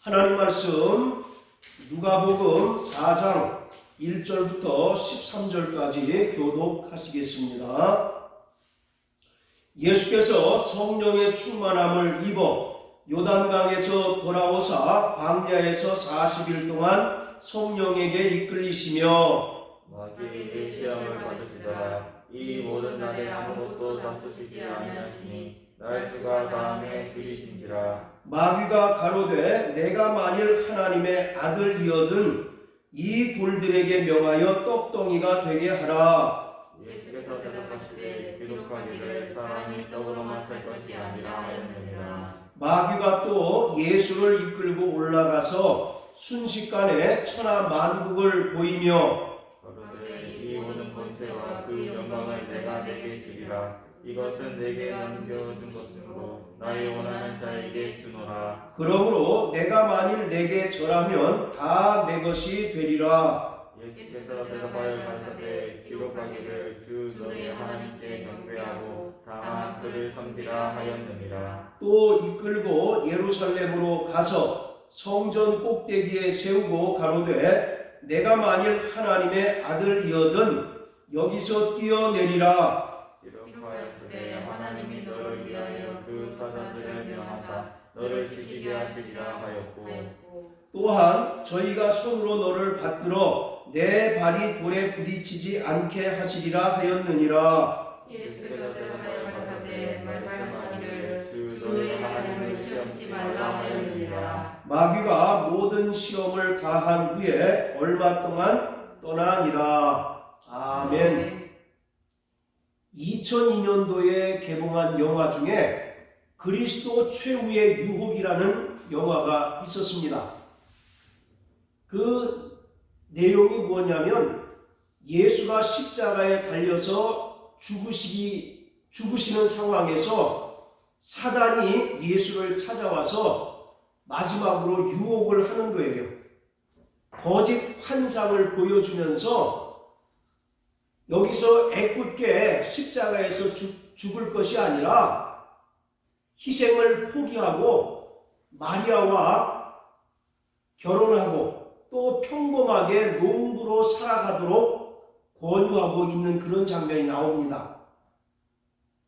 하나님 말씀 누가복음 4장 1절부터 13절까지 교독하시겠습니다. 예수께서 성령의 충만함을 입어 요단강에서 돌아오사 광야에서 40일 동안 성령에게 이끌리시며 마귀에게 시험을 받으시더라. 이 모든 날에 아무것도 잡수시지 아니하시니 날수가 다음에 줄이신지라. 마귀가 가로되 내가 만일 하나님의 아들이어든 이 돌들에게 명하여 떡덩이가 되게 하라. 예수께서 대답하시되 기록하기를 사람이 떡으로만 살 것이 아니라 하였느니라. 마귀가 또 예수를 이끌고 올라가서 순식간에 천하 만국을 보이며 그런데 이 모든 권세와 그 영광을 내가 내게 주리라. 이것은 내게 남겨준 것으로 나의 원하는 자에게 주노라. 그러므로 내가 만일 내게 절하면 다 내 것이 되리라. 예수께서 대답하여 가라사대 기록하기를 주 너의 하나님께 경배하고 다만 그를 섬기라 하였느니라. 또 이끌고 예루살렘으로 가서 성전 꼭대기에 세우고 가로되 내가 만일 하나님의 아들이어든 여기서 뛰어내리라. 기록하였으되 하나님이 너를 위하여 그 사자들을 명하사 너를 지키게 하시리라 하였고 또한 저희가 손으로 너를 받들어 내 발이 돌에 부딪히지 않게 하시리라 하였느니라. 예수께서 대답하여 가라사대 말씀하기를 주 너의 하나님을 시험치 말라 하였느니라. 마귀가 모든 시험을 다한 후에 얼마 동안 떠나니라. 아멘. 2002년도에 개봉한 영화 중에 그리스도 최후의 유혹이라는 영화가 있었습니다. 그 내용이 뭐냐면 예수가 십자가에 달려서 죽으시는 상황에서 사단이 예수를 찾아와서 마지막으로 유혹을 하는 거예요. 거짓 환상을 보여주면서 여기서 애꿎게 십자가에서 죽을 것이 아니라 희생을 포기하고 마리아와 결혼하고 또 평범하게 농부로 살아가도록 권유하고 있는 그런 장면이 나옵니다.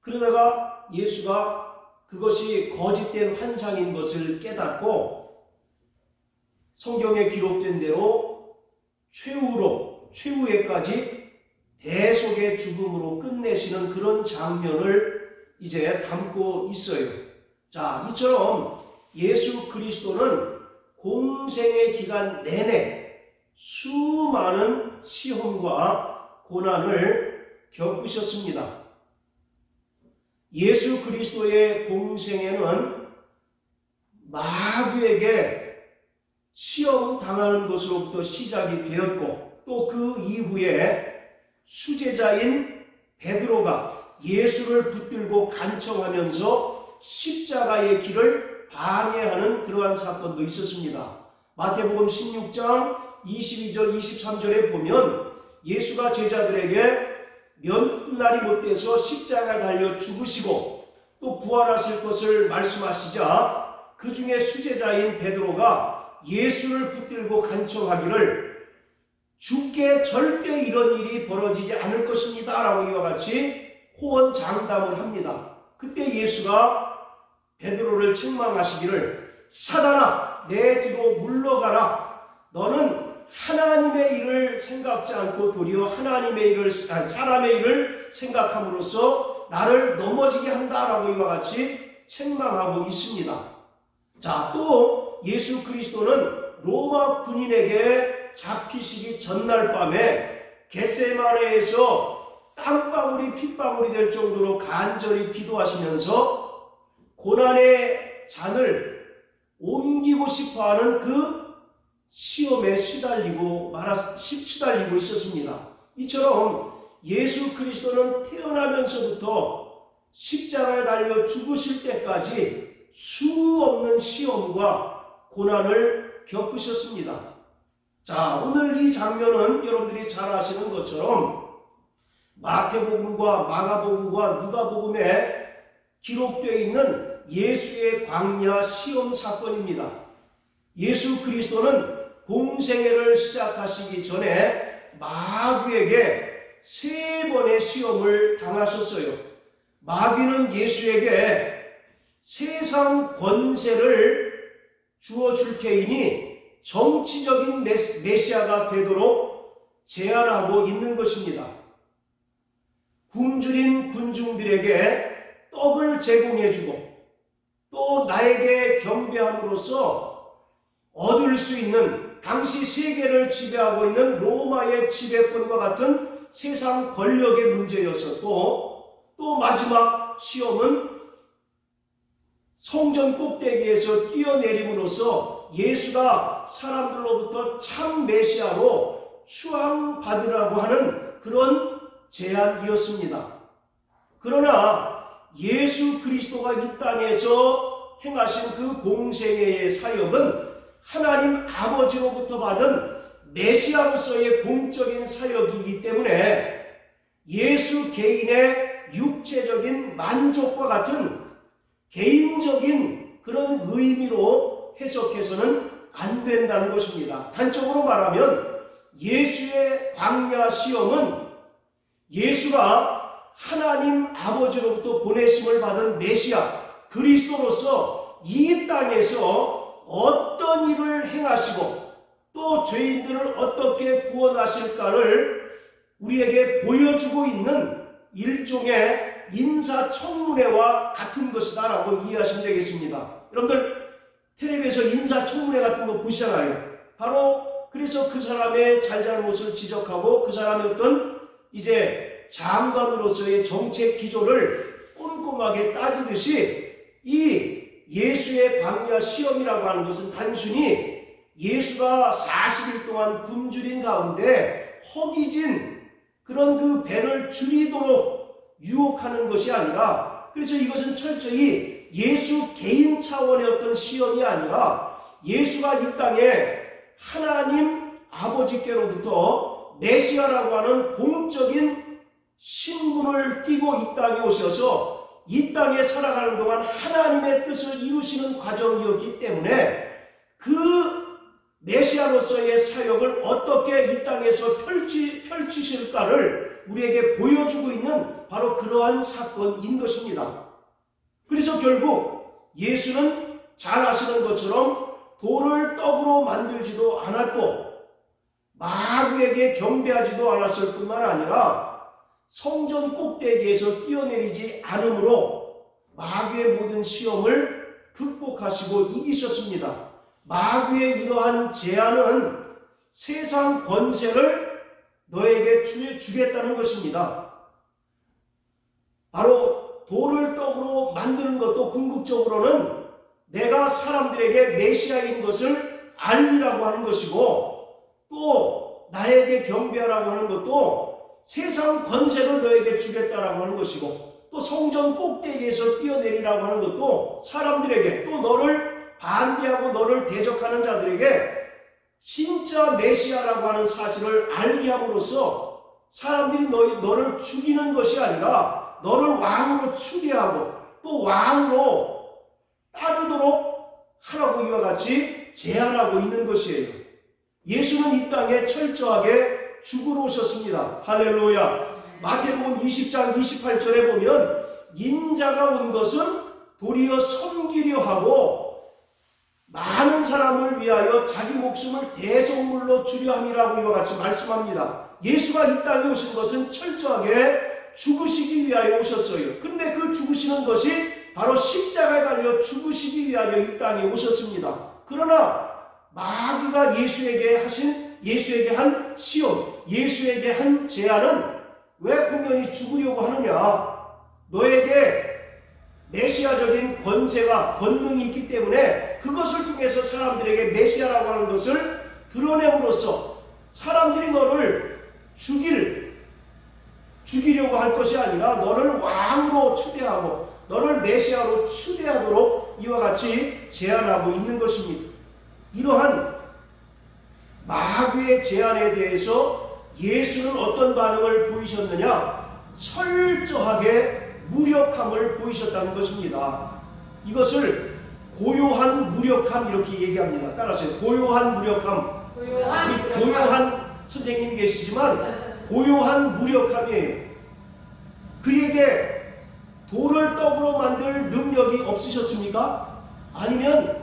그러다가 예수가 그것이 거짓된 환상인 것을 깨닫고 성경에 기록된 대로 최후에까지 대속의 죽음으로 끝내시는 그런 장면을 이제 담고 있어요. 자, 이처럼 예수 그리스도는 공생의 기간 내내 수많은 시험과 고난을 겪으셨습니다. 예수 그리스도의 공생에는 마귀에게 시험 당하는 것으로부터 시작이 되었고 또 그 이후에 수제자인 베드로가 예수를 붙들고 간청하면서 십자가의 길을 방해하는 그러한 사건도 있었습니다. 마태복음 16장 22절 23절에 보면 예수가 제자들에게 몇 날이 못 돼서 십자가에 달려 죽으시고 또 부활하실 것을 말씀하시자 그 중에 수제자인 베드로가 예수를 붙들고 간청하기를 주께 절대 이런 일이 벌어지지 않을 것입니다 라고 이와 같이 호언장담을 합니다. 그때 예수가 베드로를 책망하시기를 사단아 내 뒤로 물러가라. 너는 하나님의 일을 생각지 않고 도리어 사람의 일을 생각함으로써 나를 넘어지게 한다라고 이와 같이 책망하고 있습니다. 자, 또 예수 그리스도는 로마 군인에게 잡히시기 전날 밤에 겟세마네에서 땀방울이 핏방울이 될 정도로 간절히 기도하시면서 고난의 잔을 옮기고 싶어하는 그 시험에 시달리고 있었습니다. 이처럼 예수 그리스도는 태어나면서부터 십자가에 달려 죽으실 때까지 수없는 시험과 고난을 겪으셨습니다. 자, 오늘 이 장면은 여러분들이 잘 아시는 것처럼 마태복음과 마가복음과 누가복음에 기록되어 있는 예수의 광야 시험 사건입니다. 예수 그리스도는 공생애를 시작하시기 전에 마귀에게 3번의 시험을 당하셨어요. 마귀는 예수에게 세상 권세를 주어줄 테이니 정치적인 메시아가 되도록 제안하고 있는 것입니다. 굶주린 군중들에게 떡을 제공해주고 또 나에게 경배함으로써 얻을 수 있는 당시 세계를 지배하고 있는 로마의 지배권과 같은 세상 권력의 문제였었고, 또 마지막 시험은 성전 꼭대기에서 뛰어내림으로써 예수가 사람들로부터 참 메시아로 추앙받으라고 하는 그런 제안이었습니다. 그러나 예수 그리스도가 이 땅에서 행하신 그 공생애의 사역은 하나님 아버지로부터 받은 메시아로서의 공적인 사역이기 때문에 예수 개인의 육체적인 만족과 같은 개인적인 그런 의미로 해석해서는 안 된다는 것입니다. 단적으로 말하면 예수의 광야 시험은 예수가 하나님 아버지로부터 보내심을 받은 메시아 그리스도로서 이 땅에서 어떤 일을 행하시고 또 죄인들을 어떻게 구원하실까를 우리에게 보여주고 있는 일종의 인사청문회와 같은 것이다 라고 이해하시면 되겠습니다. 여러분들 텔레비에서 인사청문회 같은 거 보시잖아요. 바로 그래서 그 사람의 잘잘못을 지적하고 그 사람의 어떤 이제 장관으로서의 정책 기조를 꼼꼼하게 따지듯이 이 예수의 광야 시험이라고 하는 것은 단순히 예수가 40일 동안 굶주린 가운데 허기진 그런 그 배를 줄이도록 유혹하는 것이 아니라, 그래서 이것은 철저히 예수 개인 차원의 어떤 시험이 아니라 예수가 이 땅에 하나님 아버지께로부터 메시아라고 하는 공적인 신분을 띠고 이 땅에 오셔서 이 땅에 살아가는 동안 하나님의 뜻을 이루시는 과정이었기 때문에 그 메시아로서의 사역을 어떻게 이 땅에서 펼치실까를 우리에게 보여주고 있는 바로 그러한 사건인 것입니다. 그래서 결국 예수는 잘 아시는 것처럼 돌을 떡으로 만들지도 않았고 마귀에게 경배하지도 않았을 뿐만 아니라 성전 꼭대기에서 뛰어내리지 않으므로 마귀의 모든 시험을 극복하시고 이기셨습니다. 마귀의 이러한 제안은 세상 권세를 너에게 주겠다는 것입니다. 바로 돌을 떡으로 만드는 것도 궁극적으로는 내가 사람들에게 메시아인 것을 알리라고 하는 것이고, 또 나에게 경배하라고 하는 것도 세상 권세를 너에게 주겠다라고 하는 것이고, 또 성전 꼭대기에서 뛰어내리라고 하는 것도 사람들에게, 또 너를 반대하고 너를 대적하는 자들에게 진짜 메시아라고 하는 사실을 알게 함으로써 사람들이 너를 죽이는 것이 아니라 너를 왕으로 추대하고 또 왕으로 따르도록 하라고 이와 같이 제안하고 있는 것이에요. 예수는 이 땅에 철저하게 죽으러 오셨습니다. 할렐루야. 마태복음 20장 28절에 보면 인자가 온 것은 도리어 섬기려 하고 많은 사람을 위하여 자기 목숨을 대속물로 주려 함이라고 이와 같이 말씀합니다. 예수가 이 땅에 오신 것은 철저하게 죽으시기 위하여 오셨어요. 그런데 그 죽으시는 것이 바로 십자가에 달려 죽으시기 위하여 이 땅에 오셨습니다. 그러나 마귀가 예수에게 한 시험, 예수에게 한 제안은 왜 공연히 죽으려고 하느냐? 너에게 메시아적인 권세가 권능이 있기 때문에 그것을 통해서 사람들에게 메시아라고 하는 것을 드러냄으로써 사람들이 너를 죽이려고 할 것이 아니라 너를 왕으로 추대하고 너를 메시아로 추대하도록 이와 같이 제안하고 있는 것입니다. 이러한 마귀의 제안에 대해서 예수는 어떤 반응을 보이셨느냐? 철저하게 무력함을 보이셨다는 것입니다. 이것을 고요한 무력함 이렇게 얘기합니다. 따라서요. 고요한 무력함. 우리 고요한 선생님이 계시지만 고요한 무력함이에요. 그에게 돌을 떡으로 만들 능력이 없으셨습니까? 아니면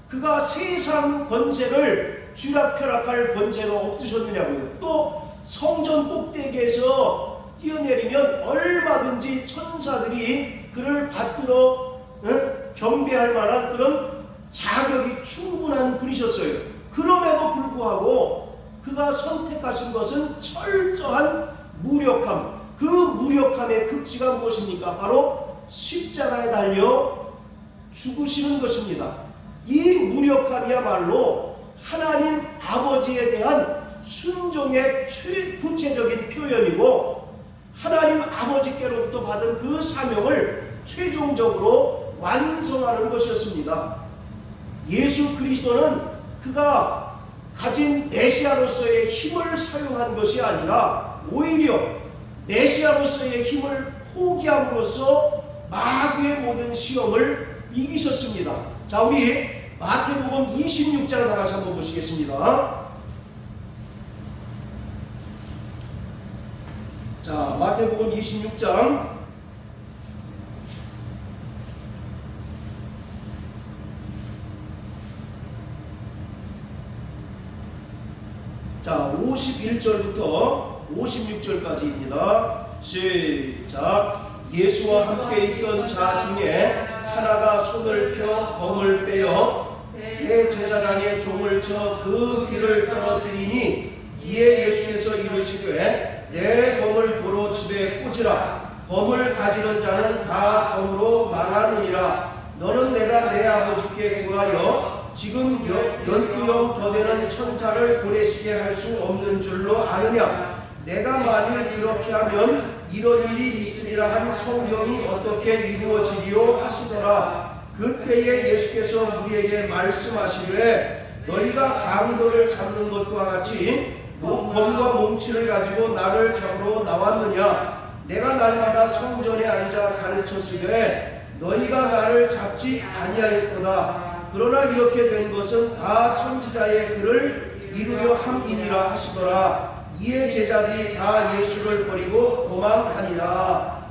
그가 세상 권세를 쥐락펴락할 권세가 없으셨느냐고요. 또 성전 꼭대기에서 뛰어내리면 얼마든지 천사들이 그를 받들어 경배할 만한 그런 자격이 충분한 분이셨어요. 그럼에도 불구하고 그가 선택하신 것은 철저한 무력함. 그 무력함의 극치가 무엇입니까? 바로 십자가에 달려 죽으시는 것입니다. 이 무력함이야말로 하나님 아버지에 대한 순종의 구체적인 표현이고 하나님 아버지께로부터 받은 그 사명을 최종적으로 완성하는 것이었습니다. 예수 그리스도는 그가 가진 메시아로서의 힘을 사용한 것이 아니라 오히려 메시아로서의 힘을 포기함으로써 마귀의 모든 시험을 이기셨습니다. 자, 우리 마태복음 26장 나가서 한번 보시겠습니다. 자, 마태복음 26장 자, 51절부터 56절까지입니다. 시작. 예수와 함께 있던 자 중에 하나가 손을 펴 검을 빼어 대제사장의 종을 쳐 그 귀를 떨어뜨리니 이에 예수께서 이르시되 내 검을 도로 집에 꽂으라. 검을 가지는 자는 다 검으로 망하느니라. 너는 내가 내 아버지께 구하여 지금 12영 더 되는 천사를 보내시게 할 수 없는 줄로 아느냐. 내가 만일 그렇게 하면 이런 일이 있으리라 한 성경이 어떻게 이루어지리요 하시더라. 그때에 예수께서 우리에게 말씀하시되 너희가 강도를 잡는 것과 같이 검과 몽치를 가지고 나를 잡으러 나왔느냐. 내가 날마다 성전에 앉아 가르쳤으되 너희가 나를 잡지 아니하였도다. 그러나 이렇게 된 것은 다 선지자의 글을 이루려 함이니라 하시더라. 이에 제자들이 다 예수를 버리고 도망하니라.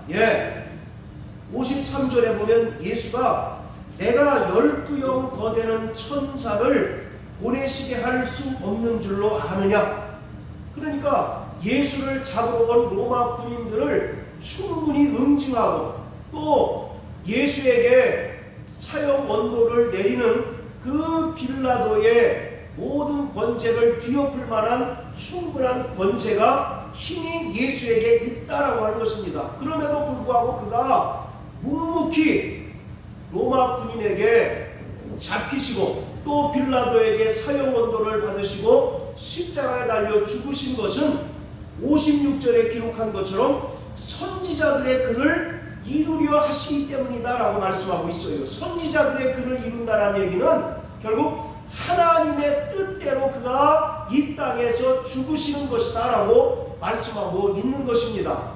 53절에 보면 예수가 내가 12영 더 되는 천사를 보내시게 할 수 없는 줄로 아느냐. 그러니까 예수를 잡으러 온 로마 군인들을 충분히 응징하고 또 예수에게 사형 언도를 내리는 그 빌라도의 모든 권세를 뒤엎을 만한 충분한 권세가 힘이 예수에게 있다라고 하는 것입니다. 그럼에도 불구하고 그가 묵묵히 로마 군인에게 잡히시고 또 빌라도에게 사형 언도를 받으시고 십자가에 달려 죽으신 것은 56절에 기록한 것처럼 선지자들의 글을 이루려 하시기 때문이다 라고 말씀하고 있어요. 선지자들의 글을 이룬다라는 얘기는 결국 하나님의 뜻대로 그가 이 땅에서 죽으시는 것이다 라고 말씀하고 있는 것입니다.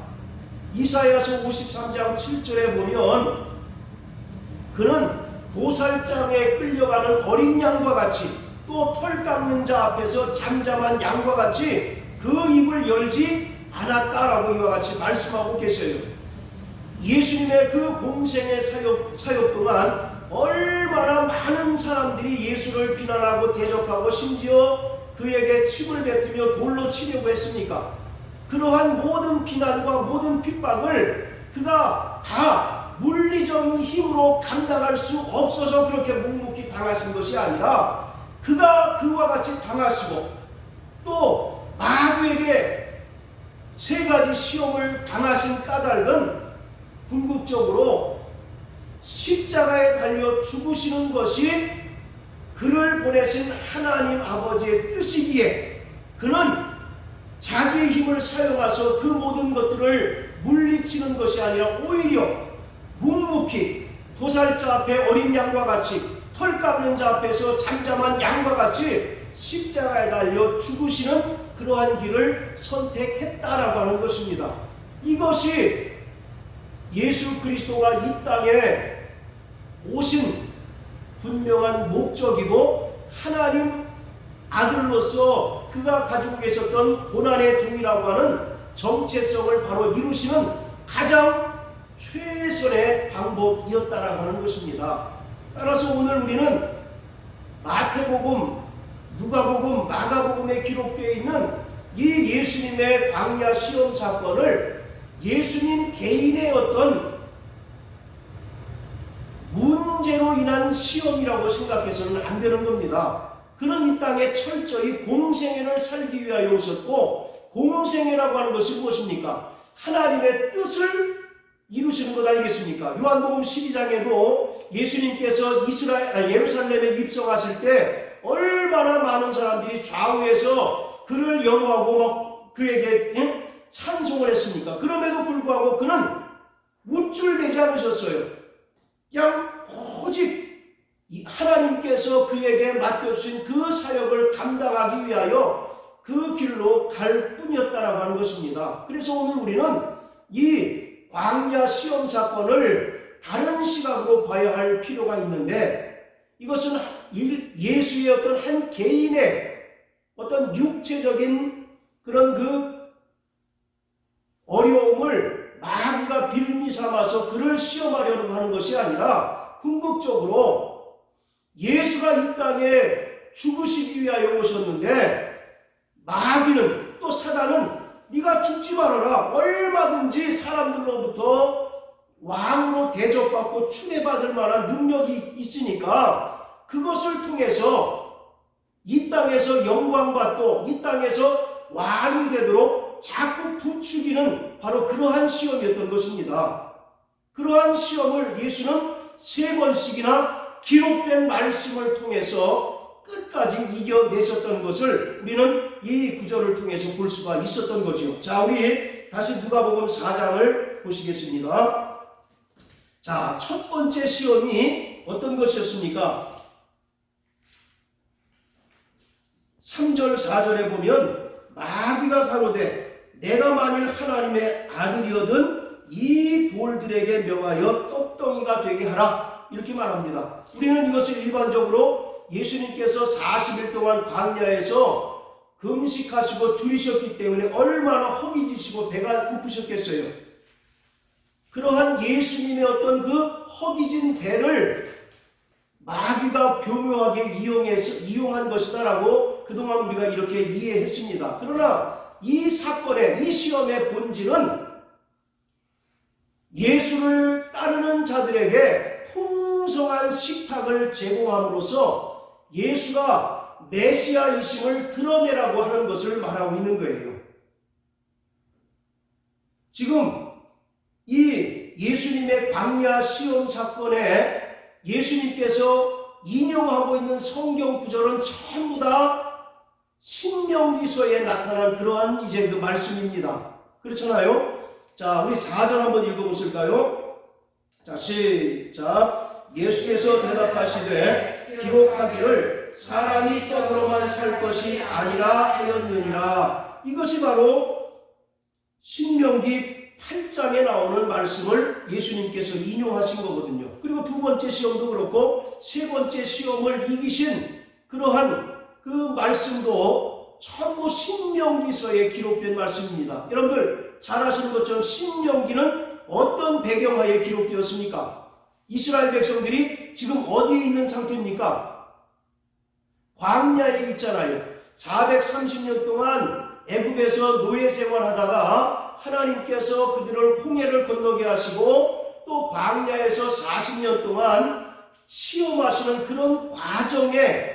이사야서 53장 7절에 보면 그는 도살장에 끌려가는 어린 양과 같이 또 털 깎는 자 앞에서 잠잠한 양과 같이 그 입을 열지 않았다라고 이와 같이 말씀하고 계셔요. 예수님의 그 공생의 사역 동안 얼마나 많은 사람들이 예수를 비난하고 대적하고 심지어 그에게 침을 뱉으며 돌로 치려고 했습니까? 그러한 모든 비난과 모든 핍박을 그가 다 물리적인 힘으로 감당할 수 없어서 그렇게 묵묵히 당하신 것이 아니라 그가 그와 같이 당하시고 또 마귀에게 세 가지 시험을 당하신 까닭은 궁극적으로 십자가에 달려 죽으시는 것이 그를 보내신 하나님 아버지의 뜻이기에 그는 자기의 힘을 사용해서 그 모든 것들을 물리치는 것이 아니라 오히려 묵묵히 도살자 앞에 어린 양과 같이 털 깎는 자 앞에서 잠잠한 양과 같이 십자가에 달려 죽으시는 그러한 길을 선택했다라고 하는 것입니다. 이것이 예수 그리스도가 이 땅에 오신 분명한 목적이고 하나님 아들로서 그가 가지고 계셨던 고난의 종이라고 하는 정체성을 바로 이루시는 가장 최선의 방법이었다라고 하는 것입니다. 따라서 오늘 우리는 마태복음, 누가복음, 마가복음에 기록되어 있는 이 예수님의 광야 시험 사건을 예수님 개인의 어떤 문제로 인한 시험이라고 생각해서는 안 되는 겁니다. 그는 이 땅에 철저히 공생애를 살기 위하여 오셨고, 공생애라고 하는 것이 무엇입니까? 하나님의 뜻을 이루시는 것 아니겠습니까? 요한복음 12장에도 예수님께서 예루살렘에 입성하실 때 얼마나 많은 사람들이 좌우에서 그를 영화하고 막 그에게 찬송을 했습니까? 그럼에도 불구하고 그는 우쭐대지 않으셨어요. 그냥 오직 하나님께서 그에게 맡겨주신 그 사역을 감당하기 위하여 그 길로 갈 뿐이었다라고 하는 것입니다. 그래서 오늘 우리는 이 광야 시험 사건을 다른 시각으로 봐야 할 필요가 있는데, 이것은 예수의 어떤 한 개인의 어떤 육체적인 그런 그 어려움을 마귀가 빌미 삼아서 그를 시험하려고 하는 것이 아니라 궁극적으로 예수가 이 땅에 죽으시기 위하여 오셨는데, 마귀는 또 사단은 네가 죽지 말아라, 얼마든지 사람들로부터 왕으로 대접받고 추대받을 만한 능력이 있으니까 그것을 통해서 이 땅에서 영광받고 이 땅에서 왕이 되도록 자꾸 부추기는 바로 그러한 시험이었던 것입니다. 그러한 시험을 예수는 3번씩이나 기록된 말씀을 통해서 끝까지 이겨내셨던 것을 우리는 이 구절을 통해서 볼 수가 있었던 거죠. 자, 우리 다시 누가복음 4장을 보시겠습니다. 자, 첫 번째 시험이 어떤 것이었습니까? 3절 4절에 보면 마귀가 가로되 내가 만일 하나님의 아들이거든 이 돌들에게 명하여 떡덩이가 되게 하라, 이렇게 말합니다. 우리는 이것을 일반적으로 예수님께서 40일 동안 광야에서 금식하시고 줄이셨기 때문에 얼마나 허기지시고 배가 고프셨겠어요. 그러한 예수님의 어떤 그 허기진 배를 마귀가 교묘하게 이용한 것이다라고 그동안 우리가 이렇게 이해했습니다. 그러나 이 사건의, 이 시험의 본질은 예수를 따르는 자들에게 풍성한 식탁을 제공함으로써 예수가 메시아이심을 드러내라고 하는 것을 말하고 있는 거예요. 지금 이 예수님의 광야 시험 사건에 예수님께서 인용하고 있는 성경 구절은 전부 다 신명기서에 나타난 그러한 이제 그 말씀입니다. 그렇잖아요? 자, 우리 4절 한번 읽어보실까요? 자, 시작. 예수께서 대답하시되 기록하기를 사람이 떡으로만 살 것이 아니라 하였느니라. 이것이 바로 신명기 8장에 나오는 말씀을 예수님께서 인용하신 거거든요. 그리고 두 번째 시험도 그렇고 세 번째 시험을 이기신 그러한 그 말씀도 전부 신명기서에 기록된 말씀입니다. 여러분들 잘 아시는 것처럼 신명기는 어떤 배경하에 기록되었습니까? 이스라엘 백성들이 지금 어디에 있는 상태입니까? 광야에 있잖아요. 430년 동안 애굽에서 노예 생활하다가 하나님께서 그들을 홍해를 건너게 하시고 또 광야에서 40년 동안 시험하시는 그런 과정에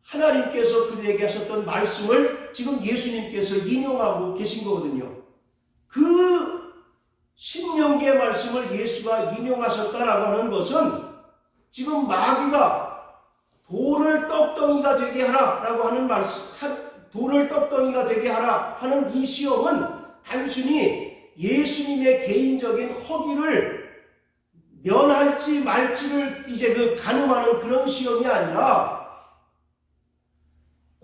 하나님께서 그들에게 하셨던 말씀을 지금 예수님께서 인용하고 계신 거거든요. 그 신명기의 말씀을 예수가 인용하셨다라고 하는 것은 지금 마귀가 돌을 떡덩이가 되게 하라라고 하는 말씀, 돌을 떡덩이가 되게 하라 하는 이 시험은 단순히 예수님의 개인적인 허기를 면할지 말지를 이제 그 가늠하는 그런 시험이 아니라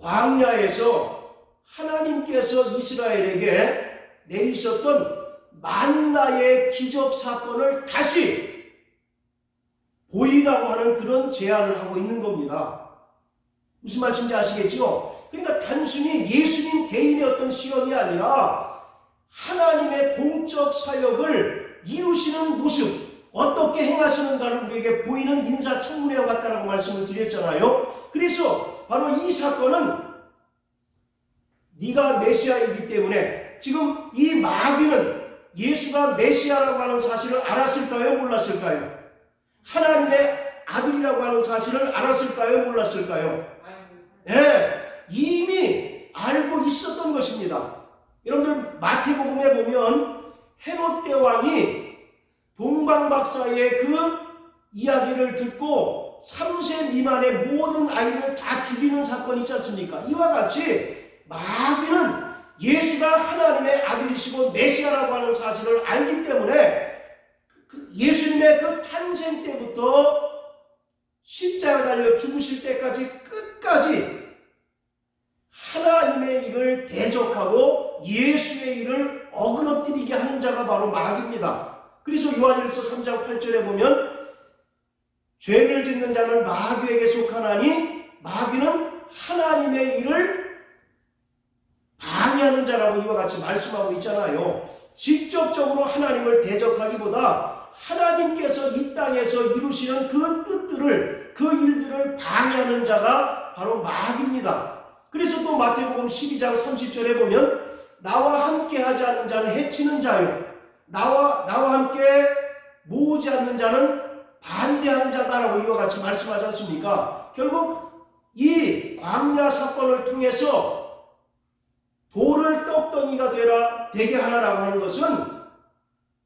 광야에서 하나님께서 이스라엘에게 내리셨던 만나의 기적 사건을 다시 보이라고 하는 그런 제안을 하고 있는 겁니다. 무슨 말씀인지 아시겠죠? 그러니까 단순히 예수님 개인의 어떤 시험이 아니라 하나님의 공적 사역을 이루시는 모습, 어떻게 행하시는가를 우리에게 보이는 인사청문회와 같다라고 말씀을 드렸잖아요. 그래서 바로 이 사건은 네가 메시아이기 때문에 지금 이 마귀는 예수가 메시아라고 하는 사실을 알았을까요? 몰랐을까요? 하나님의 아들이라고 하는 사실을 알았을까요? 몰랐을까요? 이미 알고 있었던 것입니다. 여러분들 마태복음에 보면 헤롯 대왕이 동방박사의 그 이야기를 듣고 3세 미만의 모든 아이를 다 죽이는 사건이 있지 않습니까? 이와 같이 마귀는 예수가 하나님의 아들이시고 메시아라고 하는 사실을 알기 때문에 예수님의 그 탄생 때부터 십자가 달려 죽으실 때까지 끝까지 하나님의 일을 대적하고 예수의 일을 어그러뜨리게 하는 자가 바로 마귀입니다. 그래서 요한일서 3장 8절에 보면 죄를 짓는 자는 마귀에게 속하나니 마귀는 하나님의 일을 방해하는 자라고 이와 같이 말씀하고 있잖아요. 직접적으로 하나님을 대적하기보다 하나님께서 이 땅에서 이루시는 그 뜻들을, 그 일들을 방해하는 자가 바로 마귀입니다. 그래서 또 마태복음 12장 30절에 보면 나와 함께 하지 않는 자는 해치는 자요, 나와 함께 모으지 않는 자는 반대하는 자다라고 이와 같이 말씀하지 않습니까? 결국 이 광야 사건을 통해서 돌을 떡덩이가 되게 하라라고 하는 것은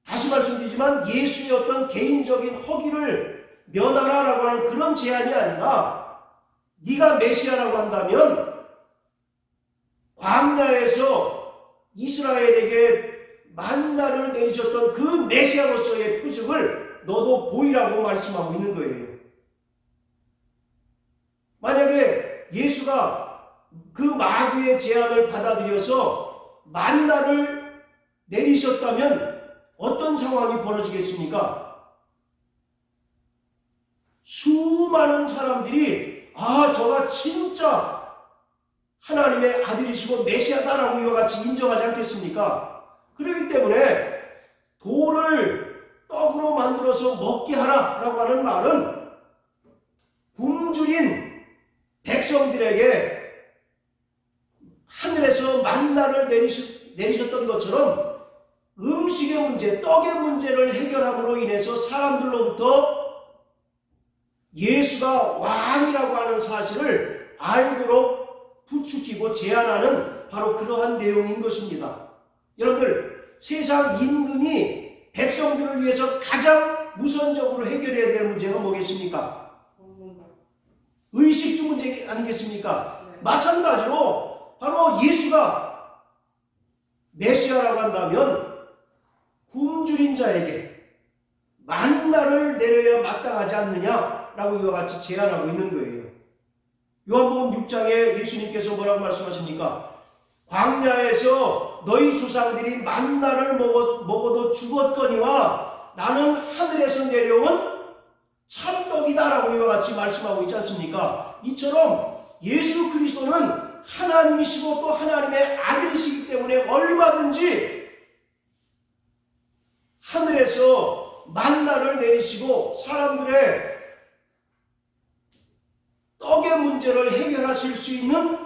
다시 말씀드리지만 예수의 어떤 개인적인 허기를 면하라라고 하는 그런 제안이 아니라 네가 메시아라고 한다면 광야에서 이스라엘에게 만나를 내리셨던 그 메시아로서의 표적을 너도 보이라고 말씀하고 있는 거예요. 만약에 예수가 그 마귀의 제안을 받아들여서 만나를 내리셨다면 어떤 상황이 벌어지겠습니까? 수많은 사람들이 저가 진짜 하나님의 아들이시고 메시아다라고 이와 같이 인정하지 않겠습니까? 그렇기 때문에 돌을 떡으로 만들어서 먹게 하라라고 하는 말은 굶주린 백성들에게 하늘에서 만나를 내리셨던 것처럼 음식의 문제, 떡의 문제를 해결함으로 인해서 사람들로부터 예수가 왕이라고 하는 사실을 알도록 부추기고 제안하는 바로 그러한 내용인 것입니다. 여러분들, 세상 임금이 백성들을 위해서 가장 우선적으로 해결해야 될 문제가 뭐겠습니까? 의식주 문제 아니겠습니까? 마찬가지로 바로 예수가 메시아라고 한다면 굶주린 자에게 만나를 내려야 마땅하지 않느냐라고 이와 같이 제안하고 있는 거예요. 요한복음 6장에 예수님께서 뭐라고 말씀하십니까? 광야에서 너희 조상들이 만나를 먹어도 죽었거니와 나는 하늘에서 내려온 참떡이다라고 이와 같이 말씀하고 있지 않습니까? 이처럼 예수 그리스도는 하나님이시고 또 하나님의 아들이시기 때문에 얼마든지 하늘에서 만나를 내리시고 사람들의 떡의 문제를 해결하실 수 있는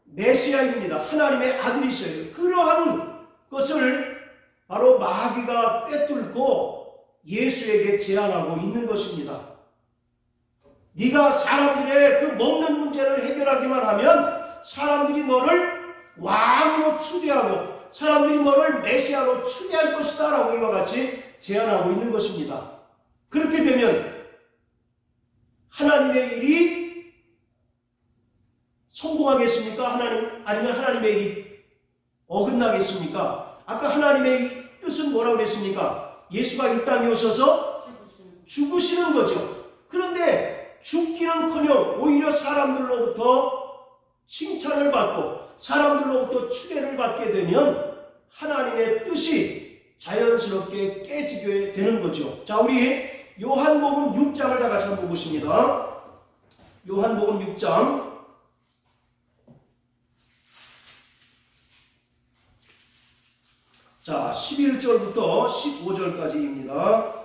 메시아입니다. 하나님의 아들이셔요. 그러한 것을 바로 마귀가 꿰뚫고 예수에게 제안하고 있는 것입니다. 네가 사람들의 그 먹는 문제를 해결하기만 하면 사람들이 너를 왕으로 추대하고 사람들이 너를 메시아로 추대할 것이다 라고 이와 같이 제안하고 있는 것입니다. 그렇게 되면 하나님의 일이 성공하겠습니까? 아니면 하나님의 일이 어긋나겠습니까? 아까 하나님의 뜻은 뭐라고 그랬습니까? 예수가 이 땅에 오셔서 죽으시는 거죠. 그런데 죽기는커녕 오히려 사람들로부터 칭찬을 받고 사람들로부터 추대를 받게 되면 하나님의 뜻이 자연스럽게 깨지게 되는 거죠. 자, 우리 요한복음 6장을 다 같이 한번 보십니다. 요한복음 6장. 자, 11절부터 15절까지입니다.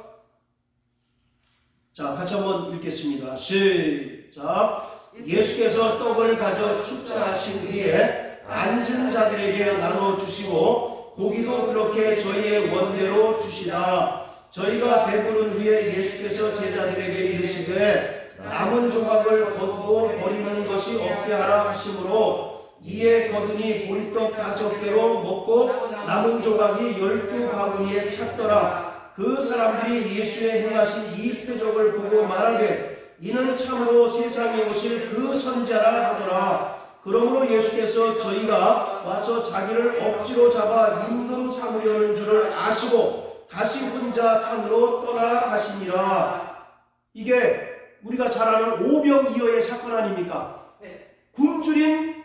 자, 같이 한번 읽겠습니다. 시작. 예수께서 떡을 가져 축사하신 후에 앉은 자들에게 나눠주시고 고기도 그렇게 저희의 원대로 주시다. 저희가 배부른 후에 예수께서 제자들에게 이르시되 남은 조각을 거두고 버리는 것이 없게 하라 하시므로 이에 거두니 보리떡 5개로 먹고 남은 조각이 12바구니에 찼더라. 그 사람들이 예수의 행하신 이 표적을 보고 말하되 이는 참으로 세상에 오실 그 선지자라 하더라. 그러므로 예수께서 저희가 와서 자기를 억지로 잡아 임금 삼으려는 줄을 아시고 다시 혼자 산으로 떠나가시니라. 이게 우리가 잘 아는 오병이어의 사건 아닙니까? 네. 굶주린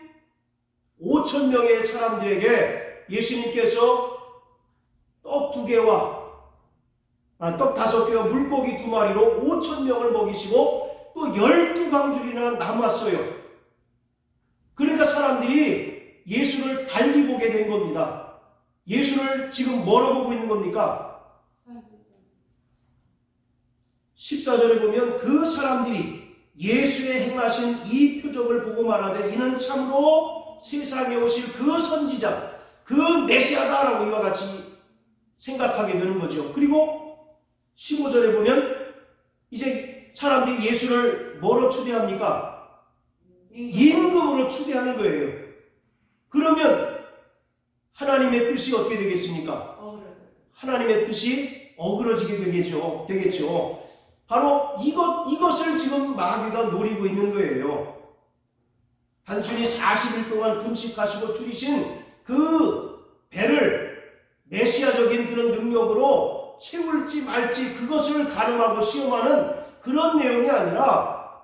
5,000명의 사람들에게 예수님께서 떡 2개와 떡 5개와 물고기 2마리로 5,000명을 먹이시고 또 12광줄이나 남았어요. 그러니까 사람들이 예수를 달리 보게 된 겁니다. 예수를 지금 뭐로 보고 있는 겁니까? 14절에 보면 그 사람들이 예수의 행하신 이 표적을 보고 말하되 이는 참으로 세상에 오실 그 선지자, 그 메시아다라고 이와 같이 생각하게 되는 거죠. 그리고 15절에 보면 이제 사람들이 예수를 뭐로 추대합니까? 임금으로 추대하는 거예요. 그러면 하나님의 뜻이 어떻게 되겠습니까? 하나님의 뜻이 어그러지게 되겠죠. 바로 이것을 지금 마귀가 노리고 있는 거예요. 단순히 40일 동안 금식하시고 줄이신 그 배를 메시아적인 그런 능력으로 채울지 말지 그것을 가늠하고 시험하는 그런 내용이 아니라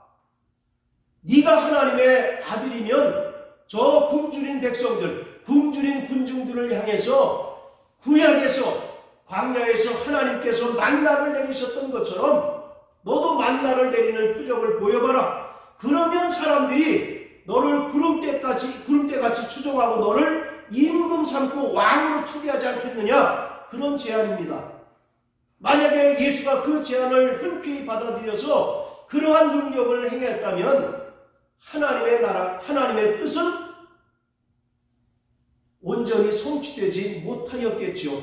네가 하나님의 아들이면 저 굶주린 백성들, 굶주린 군중들을 향해서 구약에서 광야에서 하나님께서 만나를 내리셨던 것처럼 너도 만나를 내리는 표적을 보여봐라. 그러면 사람들이 너를 구름대같이 추종하고 너를 임금 삼고 왕으로 추대하지 않겠느냐? 그런 제안입니다. 만약에 예수가 그 제안을 흔쾌히 받아들여서 그러한 능력을 행했다면 하나님의 나라, 하나님의 뜻은 온전히 성취되지 못하였겠죠.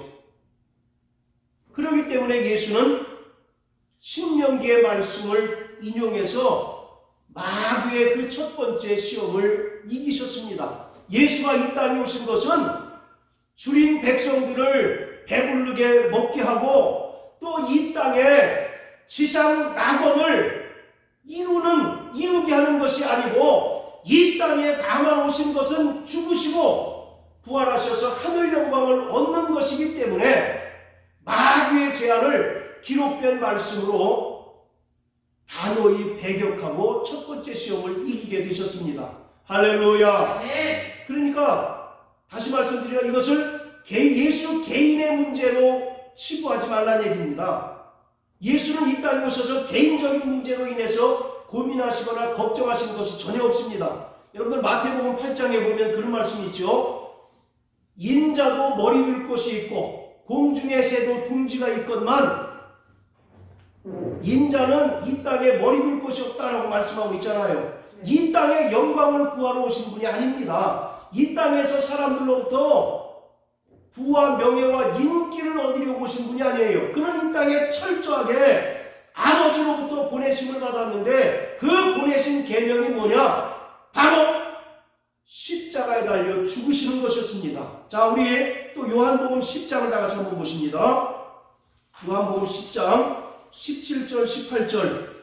그렇기 때문에 예수는 신명기의 말씀을 인용해서 마귀의 그 첫 번째 시험을 이기셨습니다. 예수가 이 땅에 오신 것은 줄인 백성들을 배부르게 먹게 하고 또 이 땅에 지상 낙원을 이루게 하는 것이 아니고 이 땅에 다만 오신 것은 죽으시고 부활하셔서 하늘 영광을 얻는 것이기 때문에 마귀의 제안을 기록된 말씀으로 단호히 배격하고 첫 번째 시험을 이기게 되셨습니다. 할렐루야. 네. 그러니까 다시 말씀드리면 이것을 예수 개인의 문제로 치부하지 말라는 얘기입니다. 예수는 이 땅에 오셔서 개인적인 문제로 인해서 고민하시거나 걱정하시는 것이 전혀 없습니다. 여러분들 마태복음 8장에 보면 그런 말씀이 있죠. 인자도 머리 둘 곳이 있고 공중의 새도 둥지가 있건만 인자는 이 땅에 머리 둘 곳이 없다라고 말씀하고 있잖아요. 이 땅에 영광을 구하러 오신 분이 아닙니다. 이 땅에서 사람들로부터 부와 명예와 인기를 얻으려고 오신 분이 아니에요. 그는 이 땅에 철저하게 아버지로부터 보내심을 받았는데 그 보내신 계명이 뭐냐? 바로 십자가에 달려 죽으시는 것이었습니다. 자, 우리 또 요한복음 10장을 다 같이 한번 보십니다. 요한복음 10장 17절 18절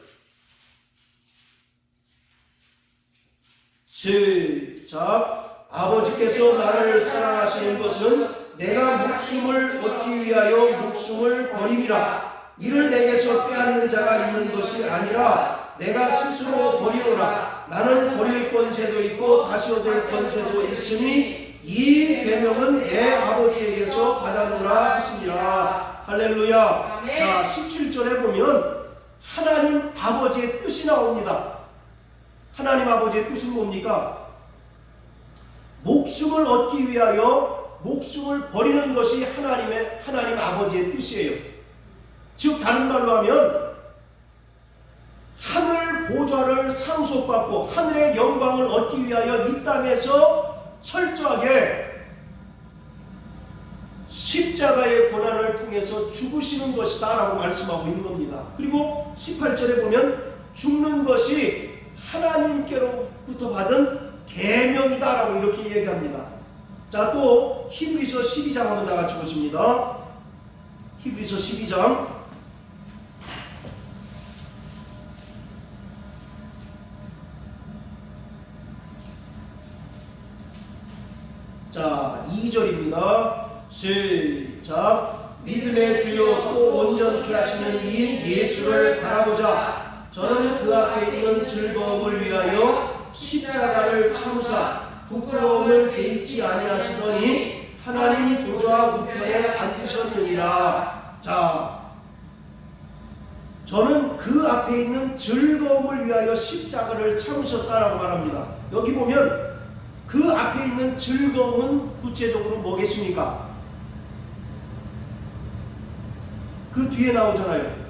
시작. 아버지께서 나를 사랑하시는 것은 내가 목숨을 얻기 위하여 목숨을 버림이라. 이를 내게서 빼앗는 자가 있는 것이 아니라 내가 스스로 버리노라. 나는 버릴 권세도 있고 다시 얻을 권세도 있으니 이 계명은 내 아버지에게서 받았노라 하시니라. 할렐루야. 자, 17절에 보면 하나님 아버지의 뜻이 나옵니다. 하나님 아버지의 뜻은 뭡니까? 목숨을 얻기 위하여 목숨을 버리는 것이 하나님 아버지의 뜻이에요. 즉 다른 말로 하면 하늘 보좌를 상속받고 하늘의 영광을 얻기 위하여 이 땅에서 철저하게 십자가의 고난을 통해서 죽으시는 것이다 라고 말씀하고 있는 겁니다. 그리고 18절에 보면 죽는 것이 하나님께로부터 받은 계명이다 라고 이렇게 얘기합니다. 자, 또 히브리서 12장 한번 다 같이 보십니다. 히브리서 12장 자 2절입니다. 시작. 믿음의 주요 또 온전케 하시는 이인 예수를 바라보자. 저는 그 앞에 있는 즐거움을 위하여 십자가를 참으사 부끄러움을 개의치 아니하시더니 하나님 보좌 우편에 앉으셨느니라. 자, 저는 그 앞에 있는 즐거움을 위하여 십자가를 참으셨다라고 말합니다. 여기 보면 그 앞에 있는 즐거움은 구체적으로 뭐겠습니까? 그 뒤에 나오잖아요.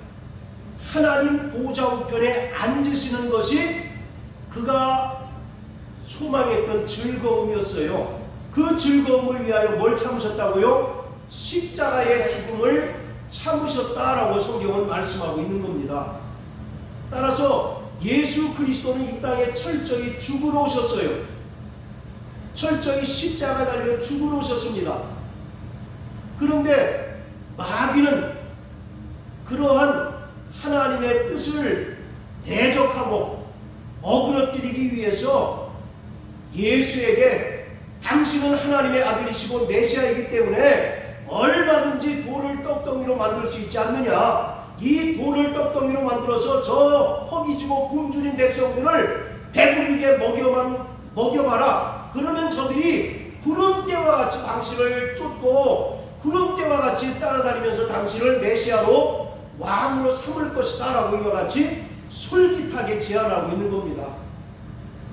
하나님 보좌 우편에 앉으시는 것이 그가 소망했던 즐거움이었어요. 그 즐거움을 위하여 뭘 참으셨다고요? 십자가의 죽음을 참으셨다라고 성경은 말씀하고 있는 겁니다. 따라서 예수 그리스도는 이 땅에 철저히 죽으러 오셨어요. 철저히 십자가에 달려 죽으러 오셨습니다. 그런데 마귀는 그러한 하나님의 뜻을 대적하고 어그러뜨리기 위해서 예수에게 당신은 하나님의 아들이시고 메시아이기 때문에 얼마든지 돌을 떡덩이로 만들 수 있지 않느냐, 이 돌을 떡덩이로 만들어서 저 허기지고 굶주린 백성들을 배부르게 먹여봐라. 그러면 저들이 구름대와 같이 당신을 쫓고 구름대와 같이 따라다니면서 당신을 메시아로 왕으로 삼을 것이다 라고 이와 같이 솔깃하게 제안하고 있는 겁니다.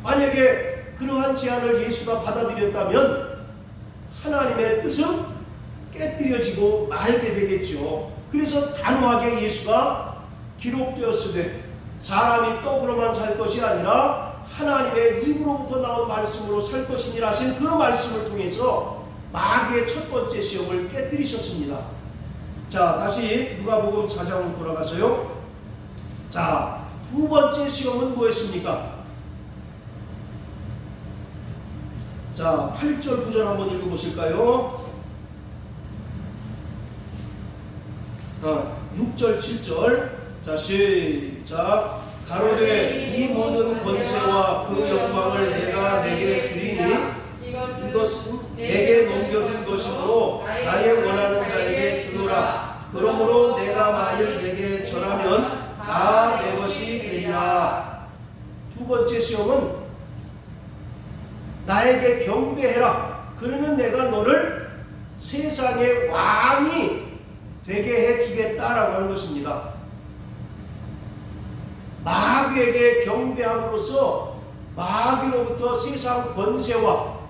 만약에 그러한 제안을 예수가 받아들였다면 하나님의 뜻은 깨뜨려지고 말게 되겠죠. 그래서 단호하게 예수가 기록되었으되 사람이 떡으로만 살 것이 아니라 하나님의 입으로부터 나온 말씀으로 살 것이니라 하신 그 말씀을 통해서 마귀의 첫 번째 시험을 깨뜨리셨습니다. 자, 다시 누가복음 4장으로 돌아가서요. 자, 두 번째 시험은 뭐였습니까? 자, 8절 9절 한번 읽어보실까요? 6절 7절 자, 시작. 가로되 이 모든 권세와 그 영광을 내가 내게 주리니 이것은 내게 넘겨준 것이므로 나의 원하는 자에게 주노라. 그러므로 내가 만일 내게 절하면 다 내 것이 되리라. 두 번째 시험은 나에게 경배해라. 그러면 내가 너를 세상의 왕이 되게 해주겠다라고 하는 것입니다. 마귀에게 경배함으로써 마귀로부터 세상 권세와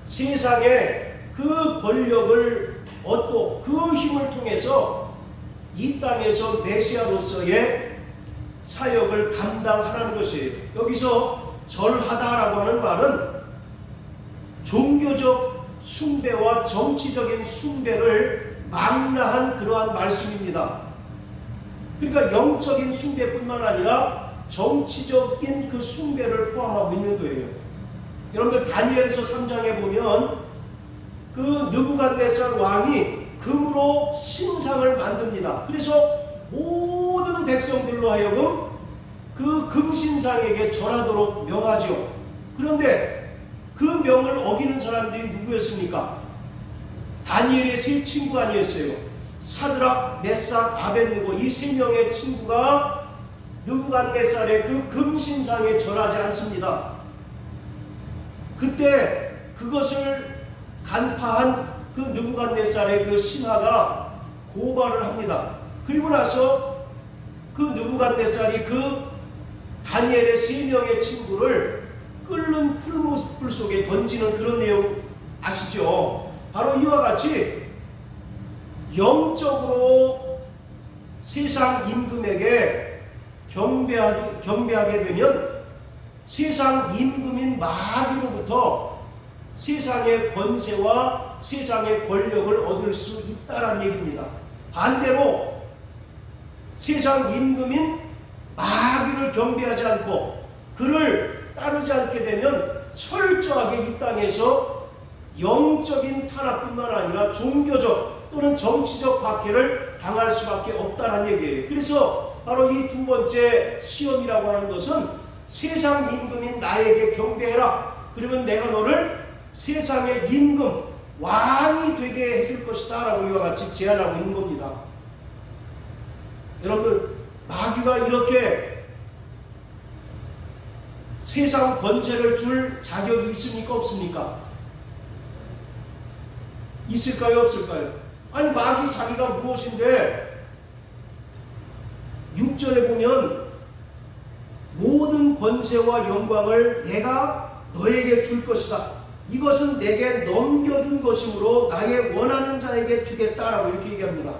세상의 그 권력을 얻고 그 힘을 통해서 이 땅에서 메시아로서의 사역을 감당하라는 것이에요. 여기서 절하다라고 하는 말은 종교적 숭배와 정치적인 숭배를 망라한 그러한 말씀입니다. 그러니까 영적인 숭배뿐만 아니라 정치적인 그 숭배를 포함하고 있는 거예요. 여러분들 다니엘서 3장에 보면 그 느부갓네살 왕이 금으로 신상을 만듭니다. 그래서 모든 백성들로 하여금 그 금신상에게 절하도록 명하죠. 그런데 그 명을 어기는 사람들이 누구였습니까? 다니엘의 세 친구 아니었어요. 사드락, 메삭, 아벳느고 이 세 명의 친구가 느부갓네살의 그 금신상에 절하지 않습니다. 그때 그것을 간파한 그 느부갓네살의 그 신하가 고발을 합니다. 그리고 나서 그 느부갓네살이 그 다니엘의 3명의 친구를 끓는 풀 속에 던지는 그런 내용 아시죠? 바로 이와 같이 영적으로 세상 임금에게 경배하게 되면 세상 임금인 마귀로부터 세상의 권세와 세상의 권력을 얻을 수 있다는 얘기입니다. 반대로 세상 임금인 마귀를 경배하지 않고 그를 따르지 않게 되면 철저하게 이 땅에서 영적인 탄압뿐만 아니라 종교적 또는 정치적 박해를 당할 수밖에 없다는 얘기예요. 그래서 바로 이 두 번째 시험이라고 하는 것은 세상 임금인 나에게 경배해라. 그러면 내가 너를 세상의 임금, 왕이 되게 해줄 것이다 라고 이와 같이 제안하고 있는 겁니다. 여러분들, 마귀가 이렇게 세상 권세를 줄 자격이 있습니까? 없습니까? 있을까요? 없을까요? 아니, 마귀 자기가 무엇인데 6절에 보면 모든 권세와 영광을 내가 너에게 줄 것이다. 이것은 내게 넘겨준 것이므로 나의 원하는 자에게 주겠다라고 이렇게 얘기합니다.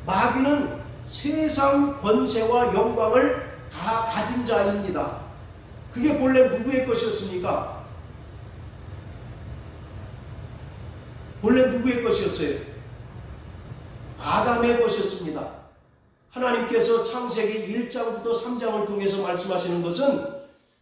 마귀는 세상 권세와 영광을 다 가진 자입니다. 그게 본래 누구의 것이었습니까? 본래 누구의 것이었어요? 아담의 것이었습니다. 하나님께서 창세기 1장부터 3장을 통해서 말씀하시는 것은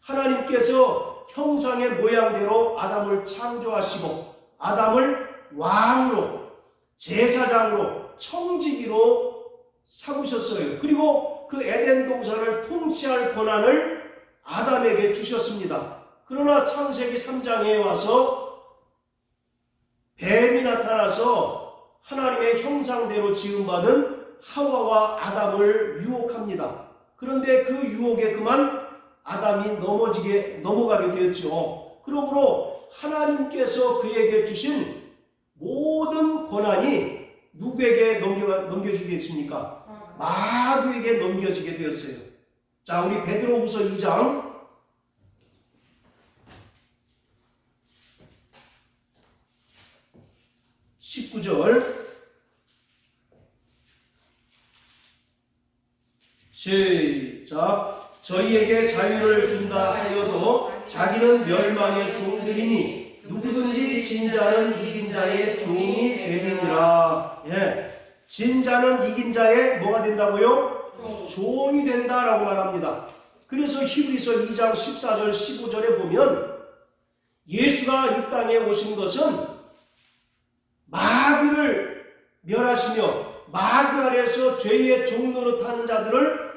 하나님께서 형상의 모양대로 아담을 창조하시고 아담을 왕으로, 제사장으로, 청지기로 삼으셨어요. 그리고 그 에덴 동산을 통치할 권한을 아담에게 주셨습니다. 그러나 창세기 3장에 와서 뱀이 나타나서 하나님의 형상대로 지음받은 하와와 아담을 유혹합니다. 그런데 그 유혹에 그만 아담이 넘어가게 되었죠. 그러므로 하나님께서 그에게 주신 모든 권한이 누구에게 넘겨지게 됐습니까? 마귀에게 넘겨지게 되었어요. 자, 우리 베드로후서 2장 19절 시작. 저희에게 자유를 준다 하여도 자기는 멸망의 종들이니 누구든지 진 자는 이긴 자의 종이 되느니라. 예, 진 자는 이긴 자의 뭐가 된다고요? 종이 된다라고 말합니다. 그래서 히브리서 2장 14절 15절에 보면 예수가 이 땅에 오신 것은 마귀를 멸하시며 마귀 아래에서 죄의 종노릇 하는 자들을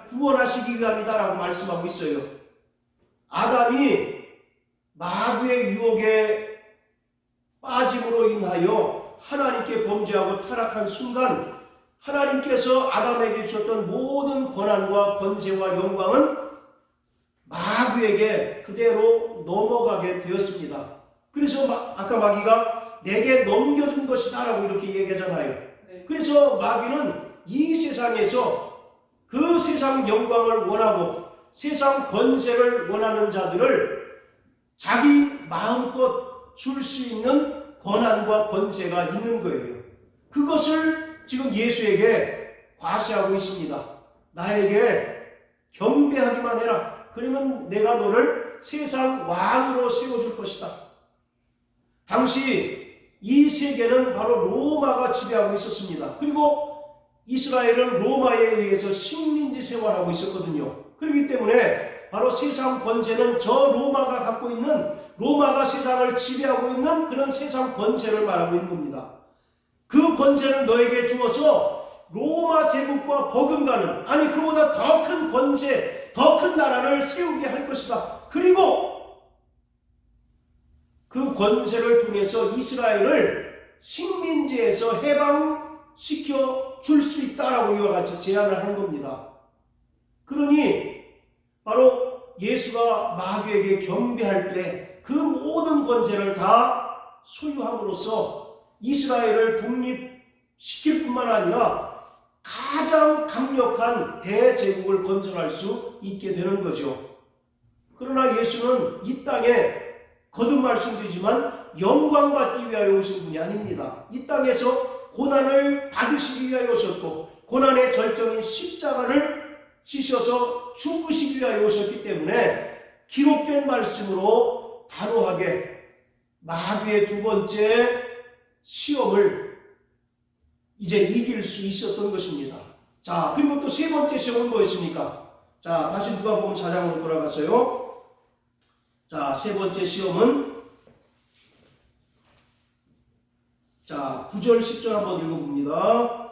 구원하시기 위함이다라고 말씀하고 있어요. 아담이 마귀의 유혹에 빠짐으로 인하여 하나님께 범죄하고 타락한 순간 하나님께서 아담에게 주셨던 모든 권한과 권세와 영광은 마귀에게 그대로 넘어가게 되었습니다. 그래서 아까 마귀가 내게 넘겨준 것이다 라고 이렇게 얘기하잖아요. 그래서 마귀는 이 세상에서 그 세상 영광을 원하고 세상 권세를 원하는 자들을 자기 마음껏 줄 수 있는 권한과 권세가 있는 거예요. 그것을 지금 예수에게 과시하고 있습니다. 나에게 경배하기만 해라. 그러면 내가 너를 세상 왕으로 세워줄 것이다. 당시 이 세계는 바로 로마가 지배하고 있었습니다. 그리고 이스라엘은 로마에 의해서 식민지 생활하고 있었거든요. 그렇기 때문에 바로 세상 권세는 저 로마가 갖고 있는, 로마가 세상을 지배하고 있는 그런 세상 권세를 말하고 있는 겁니다. 그 권세를 너에게 주어서 로마 제국과 버금가는, 아니 그보다 더 큰 권세, 더 큰 나라를 세우게 할 것이다. 그리고 그 권세를 통해서 이스라엘을 식민지에서 해방시켜 줄 수 있다라고 이와 같이 제안을 하는 겁니다. 그러니 바로 예수가 마귀에게 경배할 때 그 모든 권세를 다 소유함으로써 이스라엘을 독립시킬 뿐만 아니라 가장 강력한 대제국을 건설할 수 있게 되는 거죠. 그러나 예수는 이 땅에 거듭 말씀드리지만 영광받기 위하여 오신 분이 아닙니다. 이 땅에서 고난을 받으시기 위하여 오셨고 고난의 절정인 십자가를 지셔서 죽으시기 위하여 오셨기 때문에 기록된 말씀으로 단호하게 마귀의 두 번째 시험을 이제 이길 수 있었던 것입니다. 자, 그리고 또 세 번째 시험은 뭐였습니까? 자, 다시 누가복음 4장으로 돌아가서요. 자, 세 번째 시험은 자, 9절 10절 한번 읽어봅니다.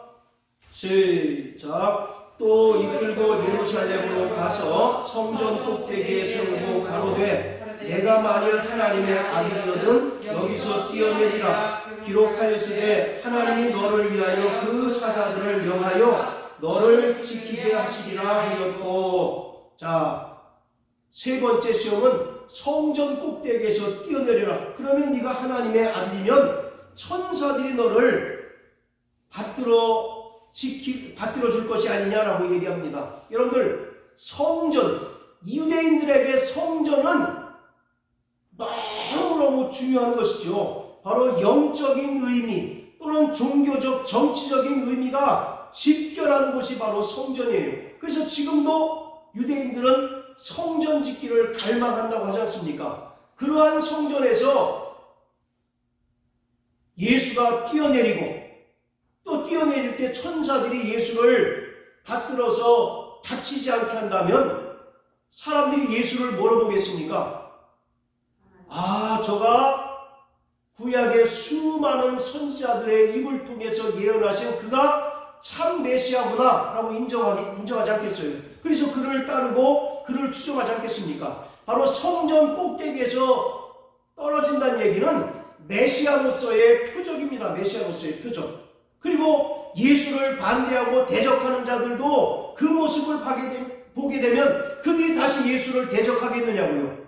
시작. 또 이끌고 예루살렘으로 가서 성전 꼭대기에 세우고 가로되 내가 만일 하나님의 아들이거든 여기서 뛰어내리라. 기록하였으되 하나님이 너를 위하여 그 사자들을 명하여 너를 지키게 하시리라 하였고. 자, 세 번째 시험은 성전 꼭대기에서 뛰어내려라. 그러면 네가 하나님의 아들이면 천사들이 너를 받들어 줄 것이 아니냐라고 얘기합니다. 여러분들, 성전, 유대인들에게 성전은 너무너무 중요한 것이죠. 바로 영적인 의미 또는 종교적, 정치적인 의미가 집결한 곳이 바로 성전이에요. 그래서 지금도 유대인들은 성전 짓기를 갈망한다고 하지 않습니까? 그러한 성전에서 예수가 뛰어내리고 또 뛰어내릴 때 천사들이 예수를 받들어서 다치지 않게 한다면 사람들이 예수를 뭐로 보겠습니까? 아, 저가 구약의 수많은 선지자들의 입을 통해서 예언하신 그가 참 메시아구나 라고 인정하지 않겠어요? 그래서 그를 따르고 그를 추종하지 않겠습니까? 바로 성전 꼭대기에서 떨어진다는 얘기는 메시아로서의 표적입니다. 메시아로서의 표적. 그리고 예수를 반대하고 대적하는 자들도 그 모습을 보게 되면 그들이 다시 예수를 대적하겠느냐고요.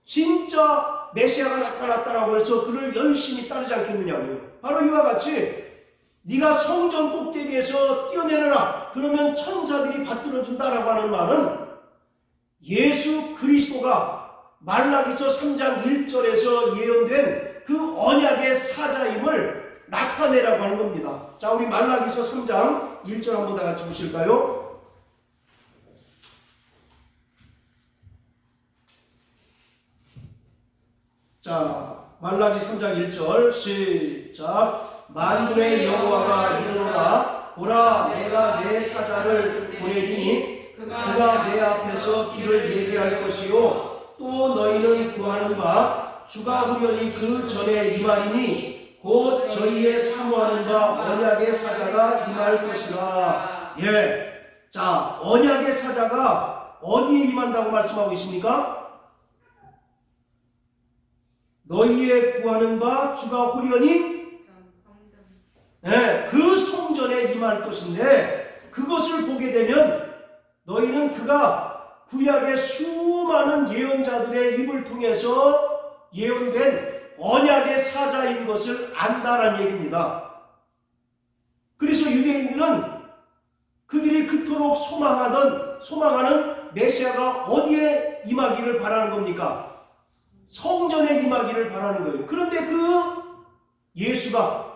진짜 메시아가 나타났다라고 해서 그를 열심히 따르지 않겠느냐고요. 바로 이와 같이 네가 성전 꼭대기에서 뛰어내려라. 그러면 천사들이 받들어준다라고 하는 말은 예수 그리스도가 말라기서 3장 1절에서 예언된 그 언약의 사자임을 나타내라고 하는 겁니다. 자, 우리 말라기서 3장 1절 한번 다 같이 보실까요? 자, 말라기 3장 1절 시작. 만군의 여호와가 이르노라. 보라, 내가 내 사자를 보내리니 그가 내 앞에서 길을 예비할 것이요 또 너희는 구하는 바 주가 후련히 그 전에 임하리니 곧 저희의 사모하는 바 언약의 사자가 임할 것이라. 예, 자, 언약의 사자가 어디에 임한다고 말씀하고 있습니까? 너희의 구하는 바 주가 후련히 그 성전에 임할 것인데 그것을 보게 되면 너희는 그가 구약의 수많은 예언자들의 입을 통해서 예언된 언약의 사자인 것을 안다라는 얘기입니다. 그래서 유대인들은 그들이 그토록 소망하는 메시아가 어디에 임하기를 바라는 겁니까? 성전에 임하기를 바라는 거예요. 그런데 그 예수가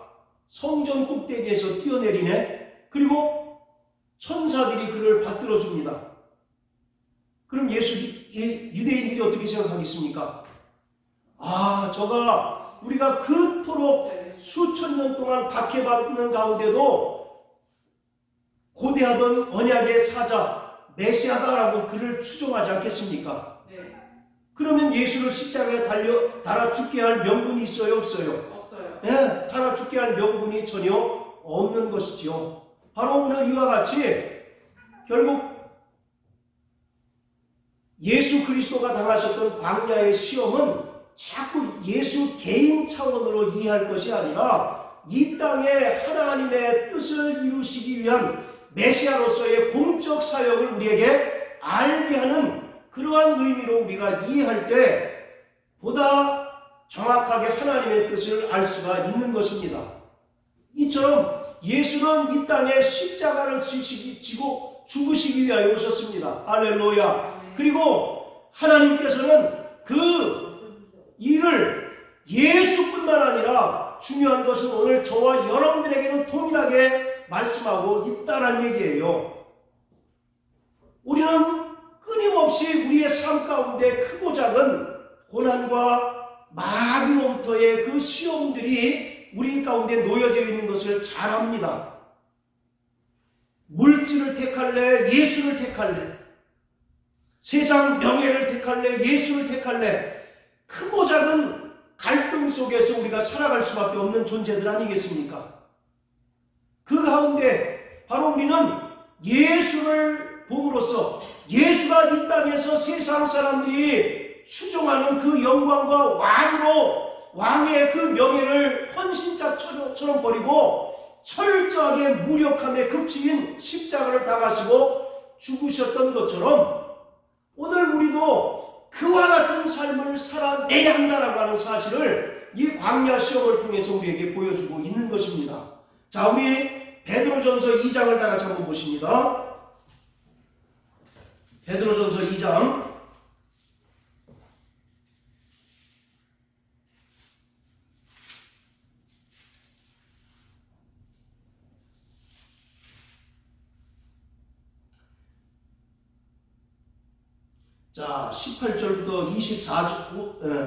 성전 꼭대기에서 뛰어내리네. 그리고 천사들이 그를 받들어 줍니다. 그럼 유대인들이 어떻게 생각하겠습니까? 아, 저가 우리가 그토록 수천 년 동안 박해받는 가운데도 고대하던 언약의 사자 메시아다라고 그를 추종하지 않겠습니까? 네. 그러면 예수를 십자가에 달아 죽게 할 명분이 있어요, 없어요? 없어요. 네, 달아 죽게 할 명분이 전혀 없는 것이지요. 바로 오늘 이와 같이 결국 예수 그리스도가 당하셨던 광야의 시험은 자꾸 예수 개인 차원으로 이해할 것이 아니라 이 땅에 하나님의 뜻을 이루시기 위한 메시아로서의 공적 사역을 우리에게 알게 하는 그러한 의미로 우리가 이해할 때 보다 정확하게 하나님의 뜻을 알 수가 있는 것입니다. 이처럼 예수는 이 땅에 십자가를 지고 죽으시기 위하여 오셨습니다. 할렐루야. 그리고 하나님께서는 그 일을 예수뿐만 아니라 중요한 것은 오늘 저와 여러분들에게도 동일하게 말씀하고 있다는 얘기예요. 우리는 끊임없이 우리의 삶 가운데 크고 작은 고난과 마귀로부터의 그 시험들이 우리 가운데 놓여져 있는 것을 잘 압니다. 물질을 택할래? 예수를 택할래? 세상 명예를 택할래? 예수를 택할래? 크고 작은 갈등 속에서 우리가 살아갈 수밖에 없는 존재들 아니겠습니까? 그 가운데 바로 우리는 예수를 봄으로써 예수가 이 땅에서 세상 사람들이 추종하는 그 영광과 왕으로 왕의 그 명예를 헌신자처럼 버리고 철저하게 무력함의 극치인 십자가를 당하시고 죽으셨던 것처럼 오늘 우리도 그와 같은 삶을 살아내야 한다라고 하는 사실을 이 광야 시험을 통해서 우리에게 보여주고 있는 것입니다. 자, 우리 베드로전서 2장을 다 같이 한번 보십니다. 베드로전서 2장 자, 18절부터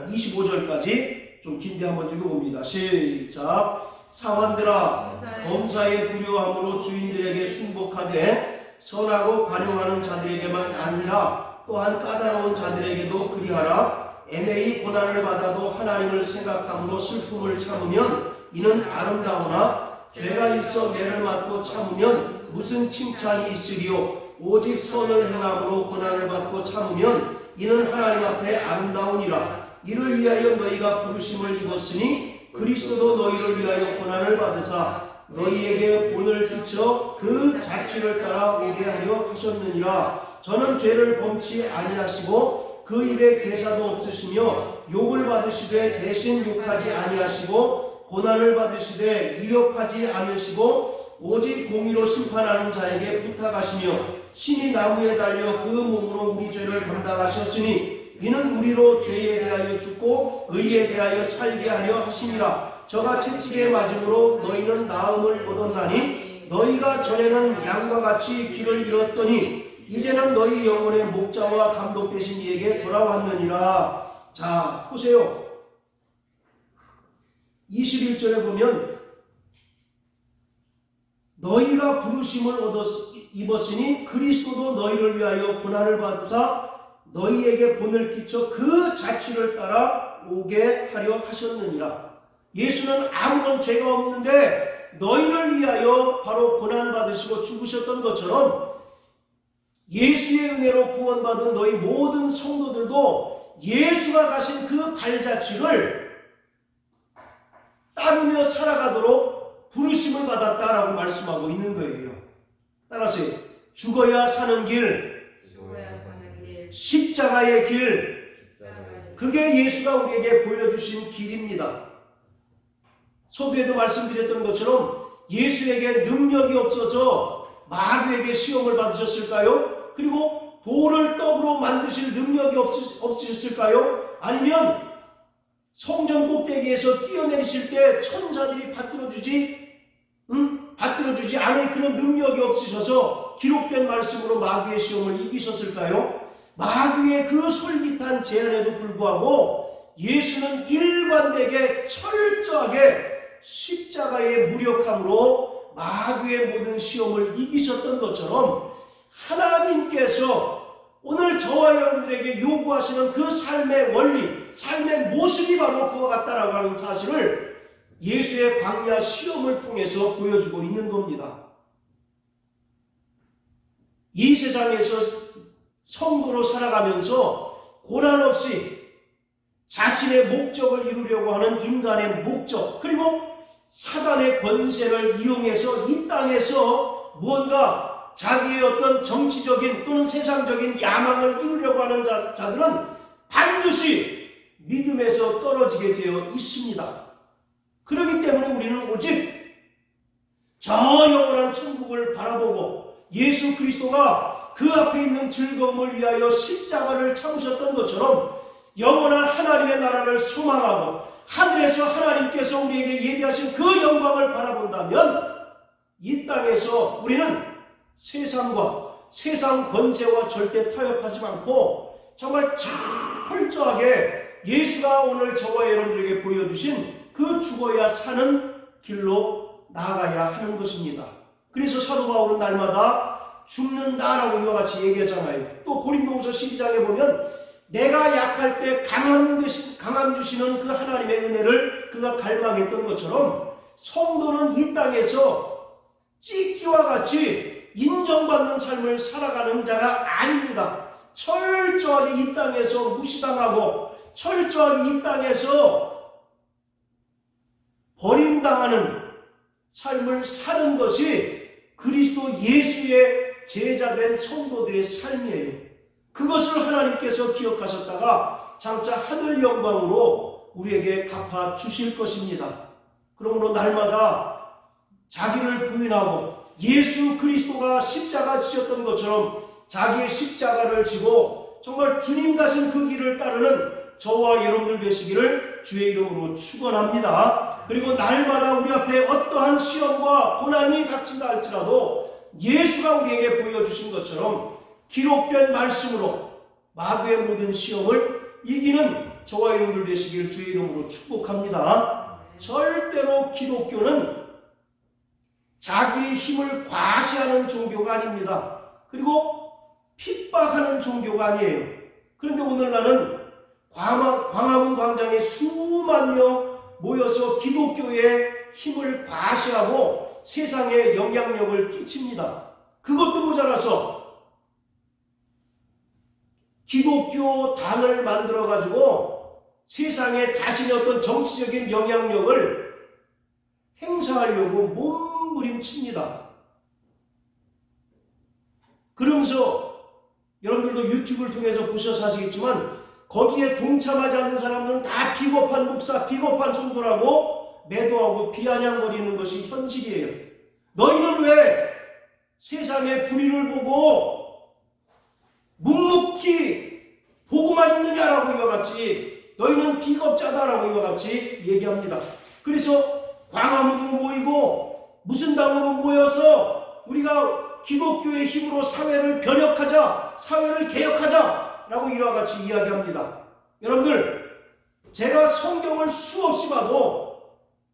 25절까지 좀 긴데 한번 읽어봅니다. 시작. 사환들아, 범사에 두려워함으로 주인들에게 순복하되 선하고 관용하는 자들에게만 아니라 또한 까다로운 자들에게도 그리하라. 애매히 고난을 받아도 하나님을 생각함으로 슬픔을 참으면 이는 아름다우나 죄가 있어 매를 맞고 참으면 무슨 칭찬이 있으리요. 오직 선을 행함으로 고난을 받고 참으면 이는 하나님 앞에 아름다우니라. 이를 위하여 너희가 부르심을 입었으니 그리스도도 너희를 위하여 고난을 받으사 너희에게 본을 끼쳐 그 자취를 따라 오게 하려 하셨느니라. 저는 죄를 범치 아니하시고 그 입에 괴사도 없으시며 욕을 받으시되 대신 욕하지 아니하시고 고난을 받으시되 위협하지 않으시고 오직 공의로 심판하는 자에게 부탁하시며 신이 나무에 달려 그 몸으로 우리 죄를 감당하셨으니 이는 우리로 죄에 대하여 죽고 의에 대하여 살게 하려 하심이라. 저가 채찍에 맞음으로 너희는 나음을 얻었나니 너희가 전에는 양과 같이 길을 잃었더니 이제는 너희 영혼의 목자와 감독 되신 이에게 돌아왔느니라. 자, 보세요. 21절에 보면 너희가 부르심을 입었으니 그리스도도 너희를 위하여 고난을 받으사 너희에게 본을 끼쳐 그 자취를 따라 오게 하려 하셨느니라. 예수는 아무런 죄가 없는데 너희를 위하여 바로 고난 받으시고 죽으셨던 것처럼 예수의 은혜로 구원받은 너희 모든 성도들도 예수가 가신 그 발자취를 따르며 살아가도록 부르심을 받았다라고 말씀하고 있는 거예요. 따라서 죽어야 사는 길, 십자가의 길, 그게 예수가 우리에게 보여주신 길입니다. 소비에도 말씀드렸던 것처럼 예수에게 능력이 없어서 마귀에게 시험을 받으셨을까요? 그리고 돌을 떡으로 만드실 능력이 없으셨을까요? 아니면 성전 꼭대기에서 뛰어내리실 때 천사들이 받들어주지 않을 그런 능력이 없으셔서 기록된 말씀으로 마귀의 시험을 이기셨을까요? 마귀의 그 솔깃한 제안에도 불구하고 예수는 일관되게 철저하게 십자가의 무력함으로 마귀의 모든 시험을 이기셨던 것처럼 하나님께서 오늘 저와 여러분들에게 요구하시는 그 삶의 원리, 삶의 모습이 바로 그와 같다라고 하는 사실을 예수의 광야 시험을 통해서 보여주고 있는 겁니다. 이 세상에서 성도로 살아가면서 고난 없이 자신의 목적을 이루려고 하는 인간의 목적, 그리고 사단의 권세를 이용해서 이 땅에서 무언가 자기의 어떤 정치적인 또는 세상적인 야망을 이루려고 하는 자들은 반드시 믿음에서 떨어지게 되어 있습니다. 그렇기 때문에 우리는 오직 저 영원한 천국을 바라보고 예수 그리스도가 그 앞에 있는 즐거움을 위하여 십자가를 참으셨던 것처럼 영원한 하나님의 나라를 소망하고 하늘에서 하나님께서 우리에게 예비하신 그 영광을 바라본다면 이 땅에서 우리는 세상과 세상 권세와 절대 타협하지 않고 정말 철저하게 예수가 오늘 저와 여러분들에게 보여주신 그 죽어야 사는 길로 나아가야 하는 것입니다. 그래서 사도 바울은 날마다 죽는다라고 이와 같이 얘기하잖아요. 또 고린도후서 12장에 보면 내가 약할 때 강함 주시는 그 하나님의 은혜를 그가 갈망했던 것처럼 성도는 이 땅에서 찢기와 같이 인정받는 삶을 살아가는 자가 아닙니다. 철저하게 이 땅에서 무시당하고 철저하게 이 땅에서 버림당하는 삶을 사는 것이 그리스도 예수의 제자된 성도들의 삶이에요. 그것을 하나님께서 기억하셨다가 장차 하늘 영광으로 우리에게 갚아 주실 것입니다. 그러므로 날마다 자기를 부인하고 예수 그리스도가 십자가 지셨던 것처럼 자기의 십자가를 지고 정말 주님 가신 그 길을 따르는 저와 여러분들 되시기를 주의 이름으로 축원합니다. 그리고 날마다 우리 앞에 어떠한 시험과 고난이 닥친다 할지라도 예수가 우리에게 보여주신 것처럼 기록된 말씀으로 마귀의 모든 시험을 이기는 저와 여러분들 되시기를 주의 이름으로 축복합니다. 절대로 기독교는 자기의 힘을 과시하는 종교가 아닙니다. 그리고 핍박하는 종교가 아니에요. 그런데 오늘날은 광화문 광장에 수만 명 모여서 기독교의 힘을 과시하고 세상에 영향력을 끼칩니다. 그것도 모자라서 기독교 당을 만들어 가지고 세상에 자신의 어떤 정치적인 영향력을 행사하려고 몸부림칩니다. 그러면서 여러분들도 유튜브를 통해서 보셔서 아시겠지만 거기에 동참하지 않는 사람들은 다 비겁한 목사, 비겁한 성도라고 매도하고 비아냥거리는 것이 현실이에요. 너희는 왜 세상의 불의를 보고 묵묵히 보고만 있느냐라고 이와 같이 너희는 비겁자다라고 이와 같이 얘기합니다. 그래서 광화문으로 모이고 무슨 당으로 모여서 우리가 기독교의 힘으로 사회를 변혁하자, 사회를 개혁하자 라고 이와 같이 이야기합니다. 여러분들, 제가 성경을 수없이 봐도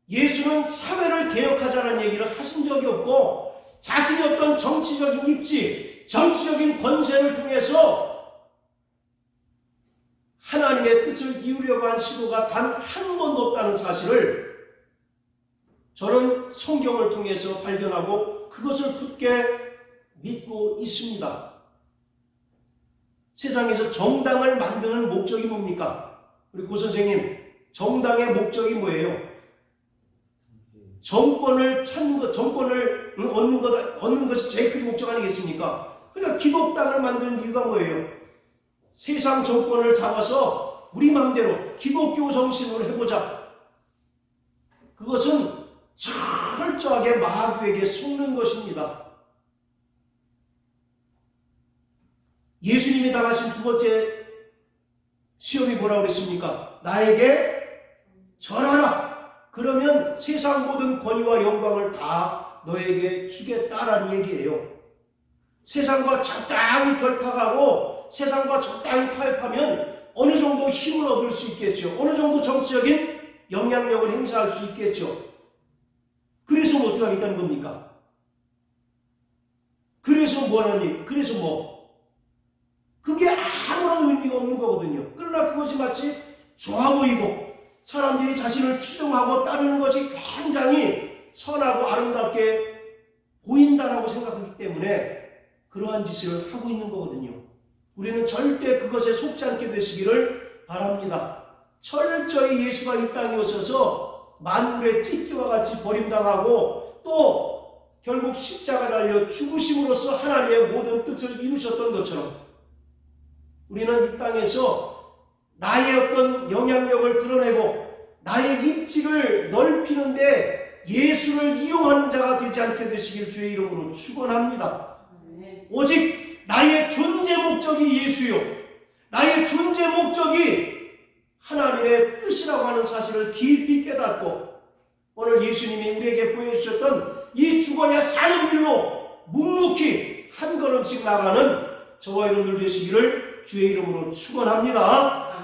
예수는 사회를 개혁하자는 얘기를 하신 적이 없고 자신의 어떤 정치적인 입지, 정치적인 권세를 통해서 하나님의 뜻을 이루려고 한 시도가 단 한 번도 없다는 사실을 저는 성경을 통해서 발견하고 그것을 굳게 믿고 있습니다. 세상에서 정당을 만드는 목적이 뭡니까? 우리 고 선생님, 정당의 목적이 뭐예요? 정권을 찾는 것, 정권을 얻는 것이 제일 큰 목적 아니겠습니까? 그러니까 기독당을 만드는 이유가 뭐예요? 세상 정권을 잡아서 우리 마음대로 기독교 정신으로 해보자. 그것은 철저하게 마귀에게 속는 것입니다. 예수님이 당하신 두 번째 시험이 뭐라고 그랬습니까? 나에게 절하라. 그러면 세상 모든 권위와 영광을 다 너에게 주겠다라는 얘기예요. 세상과 적당히 결탁하고 세상과 적당히 타협하면 어느 정도 힘을 얻을 수 있겠죠. 어느 정도 정치적인 영향력을 행사할 수 있겠죠. 그래서 뭐 어떻게 하겠다는 겁니까? 그래서 뭐 하니? 그래서 뭐? 그게 아무런 의미가 없는 거거든요. 그러나 그것이 마치 좋아 보이고 사람들이 자신을 추종하고 따르는 것이 굉장히 선하고 아름답게 보인다라고 생각하기 때문에 그러한 짓을 하고 있는 거거든요. 우리는 절대 그것에 속지 않게 되시기를 바랍니다. 철저히 예수가 이 땅에 오셔서 만물의 찢기와 같이 버림당하고 또 결국 십자가 달려 죽으심으로써 하나님의 모든 뜻을 이루셨던 것처럼 우리는 이 땅에서 나의 어떤 영향력을 드러내고 나의 입지를 넓히는데 예수를 이용하는 자가 되지 않게 되시길 주의 이름으로 축원합니다. 오직 나의 존재 목적이 예수요, 나의 존재 목적이 하나님의 뜻이라고 하는 사실을 깊이 깨닫고 오늘 예수님이 우리에게 보여주셨던 이 죽어야 사는 길로 묵묵히 한 걸음씩 나가는 저와 여러분들 되시기를 주의 이름으로 축원합니다.